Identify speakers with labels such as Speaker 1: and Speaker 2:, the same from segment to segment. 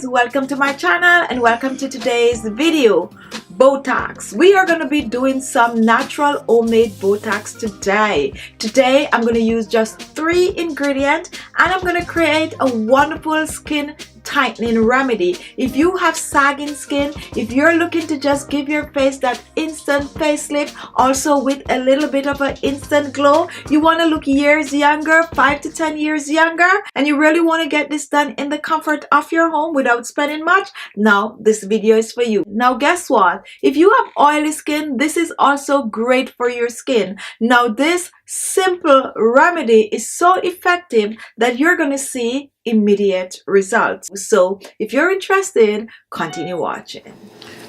Speaker 1: guys, welcome to my channel and welcome to today's video. Botox. We are going to be doing some natural homemade Botox today. Today I'm going to use just 3 ingredients and I'm going to create a wonderful skin tightening remedy. If you have sagging skin, if you're looking to just give your face that instant facelift, also with a little bit of an instant glow, you want to look years younger, 5 to 10 years younger, and you really want to get this done in the comfort of your home without spending much, now this video is for you. Now guess what? If you have oily skin, this is also great for your skin. Now this simple remedy is so effective that you're going to see immediate results. So if you're interested, continue watching.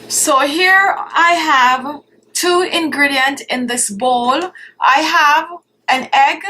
Speaker 1: So here I have 2 ingredients in this bowl. I have an egg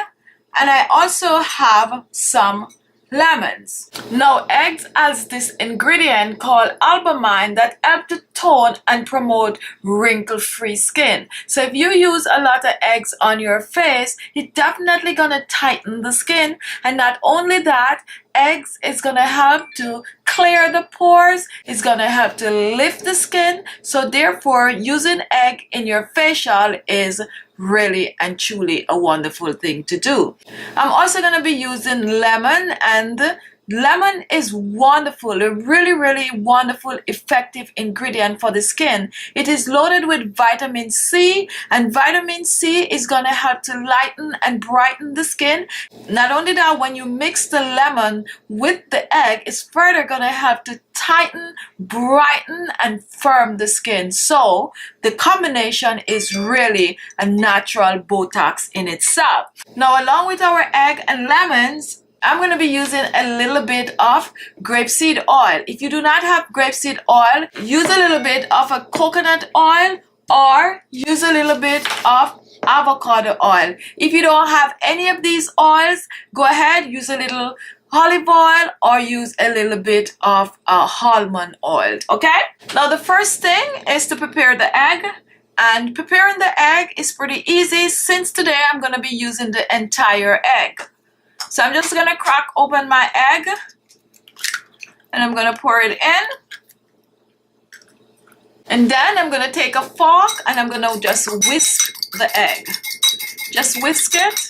Speaker 1: and I also have some lemons. Now eggs has this ingredient called albumin that helps to tone and promote wrinkle-free skin. So if you use a lot of eggs on your face, it's definitely gonna tighten the skin. And not only that, eggs is gonna help to clear the pores, it's gonna help to lift the skin. So therefore using egg in your facial is really and truly a wonderful thing to do. I'm also going to be using lemon, and lemon is wonderful, a really wonderful effective ingredient for the skin. It is loaded with vitamin C, and vitamin C is going to help to lighten and brighten the skin. Not only that, when you mix the lemon with the egg, it's further going to help to tighten, brighten and firm the skin. So the combination is really a natural Botox in itself. Now along with our egg and lemons, I'm going to be using a little bit of grapeseed oil. If you do not have grapeseed oil, use a little bit of a coconut oil or use a little bit of avocado oil. If you don't have any of these oils, go ahead, use a little olive oil or use a little bit of almond oil. Okay, now the first thing is to prepare the egg, and preparing the egg is pretty easy since today I'm going to be using the entire egg. So I'm just going to crack open my egg and I'm going to pour it in, and then I'm going to take a fork and I'm going to just whisk the egg. Just whisk it.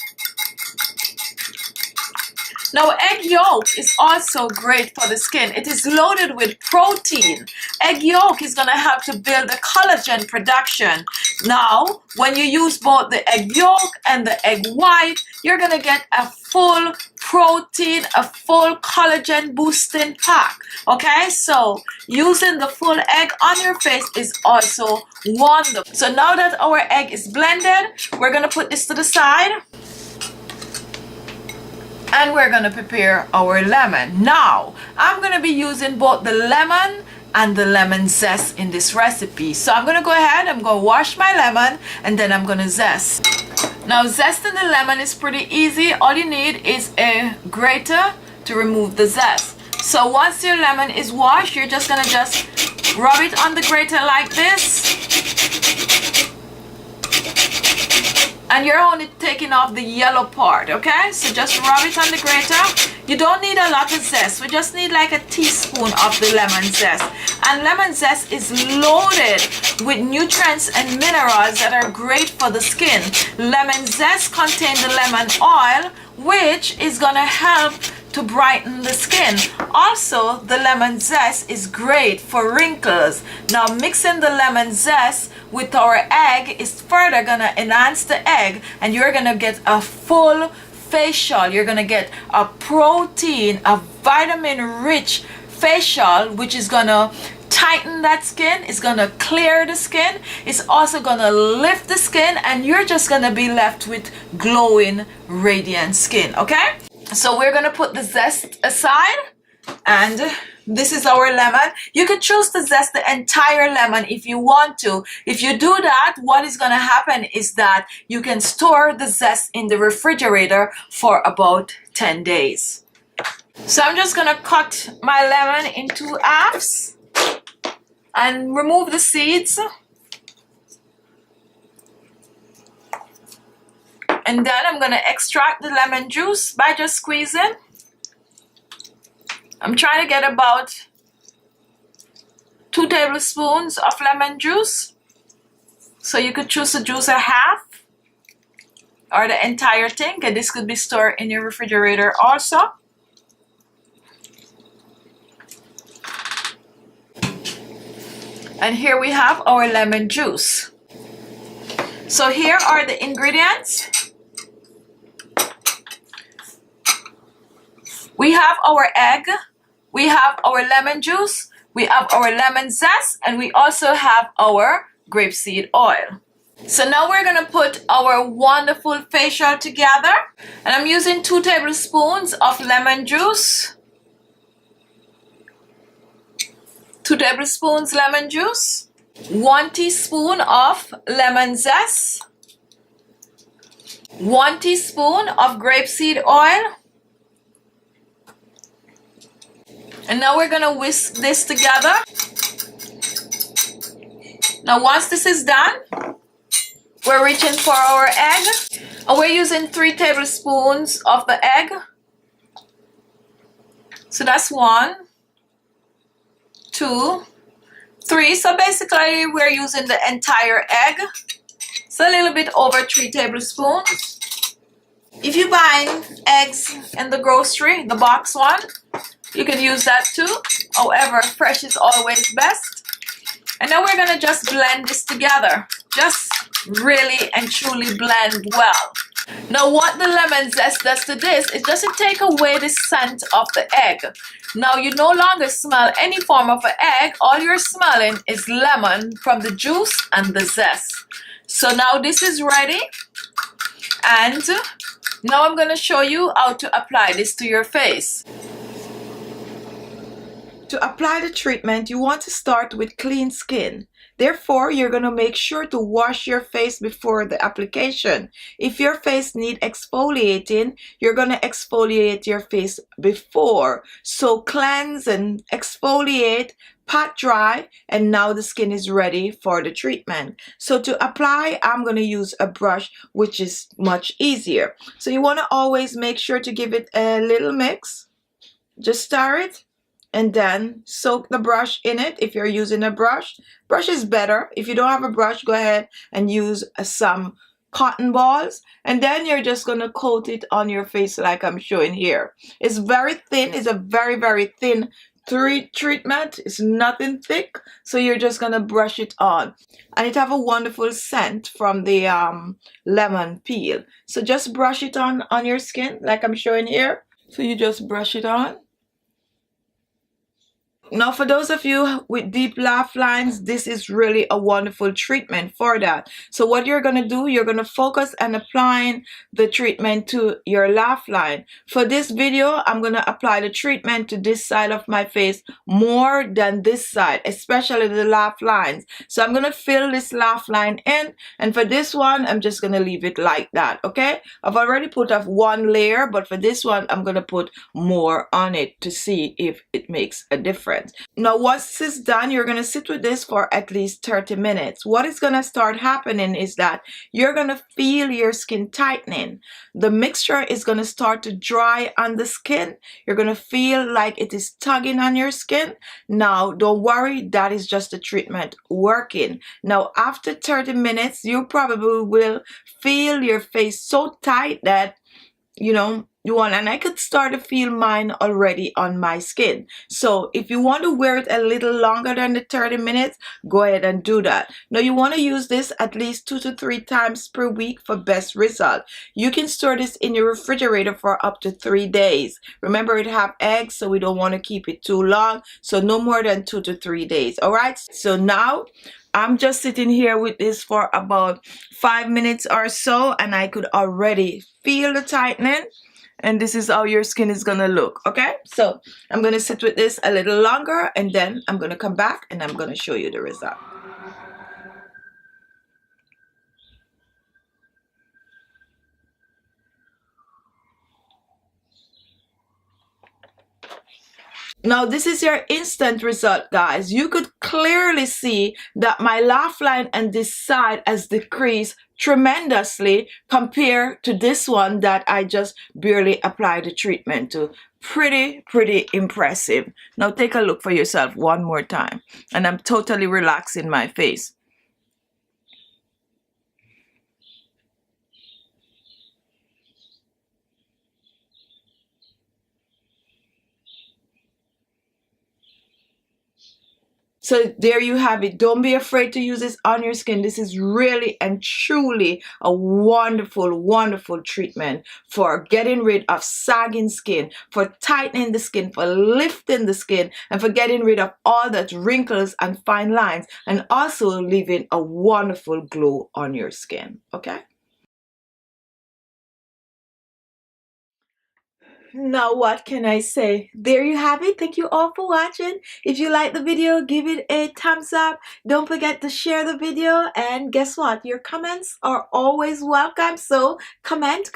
Speaker 1: Now egg yolk is also great for the skin. It is loaded with protein. Egg yolk is going to help to build the collagen production. Now when you use both the egg yolk and the egg white, you're going to get a full protein, a full collagen boosting pack. Okay, so using the full egg on your face is also wonderful. So now that our egg is blended, we're going to put this to the side. And we're going to prepare our lemon. Now, I'm going to be using both the lemon and the lemon zest in this recipe. So I'm going to go ahead, I'm going to wash my lemon and then I'm going to zest. Now, zesting the lemon is pretty easy. All you need is a grater to remove the zest. So once your lemon is washed, you're just going to just rub it on the grater like this. And you're only taking off the yellow part, okay? So just rub it on the grater. You don't need a lot of zest. We just need like a teaspoon of the lemon zest. And lemon zest is loaded with nutrients and minerals that are great for the skin. Lemon zest contains the lemon oil, which is gonna help to brighten the skin. Also, the lemon zest is great for wrinkles. Now mixing the lemon zest with our egg is further gonna enhance the egg, and you're gonna get a full facial. You're gonna get a protein, a vitamin rich facial, which is gonna tighten that skin, it's gonna clear the skin, it's also gonna lift the skin, and you're just gonna be left with glowing radiant skin. Okay, so we're gonna put the zest aside, and this is our lemon. You could choose to zest the entire lemon if you want to. If you do that, what is going to happen is that you can store the zest in the refrigerator for about 10 days. So I'm just going to cut my lemon into halves and remove the seeds. And then I'm going to extract the lemon juice by just squeezing. I'm trying to get about tablespoons of lemon juice. So you could choose to juice a half or the entire thing, and this could be stored in your refrigerator also. And here we have our lemon juice. So here are the ingredients. We have our egg, we have our lemon juice, we have our lemon zest, and we also have our grapeseed oil. So now we're going to put our wonderful facial together. And I'm using 2 tablespoons of lemon juice. 2 tablespoons lemon juice. 1 teaspoon of lemon zest. 1 teaspoon of grapeseed oil. And now we're going to whisk this together. Now once this is done, we're reaching for our egg, and we're using 3 tablespoons of the egg. So that's 1, 2, 3. So basically we're using the entire egg. So a little bit over 3 tablespoons. If you buy eggs in the grocery, the box one, you can use that too. However, fresh is always best. And now we're gonna just blend this together. Just really and truly blend well. Now what the lemon zest does to this is just to take away the scent of the egg. Now you no longer smell any form of an egg. All you're smelling is lemon from the juice and the zest. So now this is ready. And now I'm going to show you how to apply this to your face. To apply the treatment, you want to start with clean skin. Therefore, you're going to make sure to wash your face before the application. If your face needs exfoliating, you're going to exfoliate your face before. So cleanse and exfoliate, pat dry, and now the skin is ready for the treatment. So to apply, I'm going to use a brush, which is much easier. So you want to always make sure to give it a little mix. Just stir it. And then soak the brush in it. If you're using a brush is better. If you don't have a brush, go ahead and use some cotton balls. And then you're just going to coat it on your face like I'm showing here. It's very thin. It's a very, very thin treatment. It's nothing thick. So you're just going to brush it on. And it have a wonderful scent from the lemon peel. So just brush it on your skin like I'm showing here. So you just brush it on. Now for those of you with deep laugh lines, this is really a wonderful treatment for that. So what you're going to do, you're going to focus on applying the treatment to your laugh line. For this video, I'm going to apply the treatment to this side of my face more than this side, especially the laugh lines. So I'm going to fill this laugh line in, and for this one, I'm just going to leave it like that, okay? I've already put off 1 layer, but for this one, I'm going to put more on it to see if it makes a difference. Now once this is done, you're going to sit with this for at least 30 minutes. What is going to start happening is that you're going to feel your skin tightening. The mixture is going to start to dry on the skin. You're going to feel like it is tugging on your skin. Now don't worry, that is just the treatment working. Now after 30 minutes, you probably will feel your face so tight that and I could start to feel mine already on my skin. So if you want to wear it a little longer than the 30 minutes, go ahead and do that. Now you want to use this at least 2 to 3 times per week for best result. You can store this in your refrigerator for up to 3 days. Remember, it have eggs, so we don't want to keep it too long. So no more than 2 to 3 days. All right. So now I'm just sitting here with this for about 5 minutes or so, and I could already feel the tightening. And this is how your skin is gonna look, okay? So I'm gonna sit with this a little longer, and then I'm gonna come back and I'm gonna show you the result. Now this is your instant result, guys. You could clearly see that my laugh line and this side has decreased tremendously compared to this one that I just barely applied the treatment to pretty impressive. Now take a look for yourself one more time. And I'm totally relaxing my face. So there you have it. Don't be afraid to use this on your skin. This is really and truly a wonderful treatment for getting rid of sagging skin, for tightening the skin, for lifting the skin, and for getting rid of all that wrinkles and fine lines, and also leaving a wonderful glow on your skin. Okay? Now what can I say? There you have it. Thank you all for watching. If you like the video, give it a thumbs up. Don't forget to share the video, and guess what? Your comments are always welcome. So comment.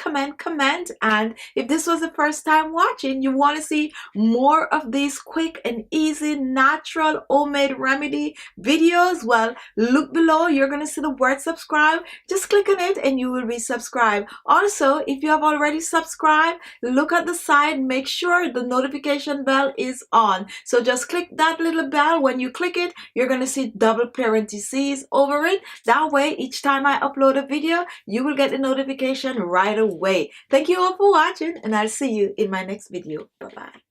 Speaker 1: And if this was the first time watching, you want to see more of these quick and easy natural homemade remedy videos, well, look below. You're going to see the word subscribe. Just click on it and you will be subscribed. Also, if you have already subscribed, look at the side, make sure the notification bell is on. So just click that little bell. When you click it, you're going to see double parentheses over it. That way, each time I upload a video, you will get the notification right away. Thank you all for watching, and I'll see you in my next video. Bye-bye.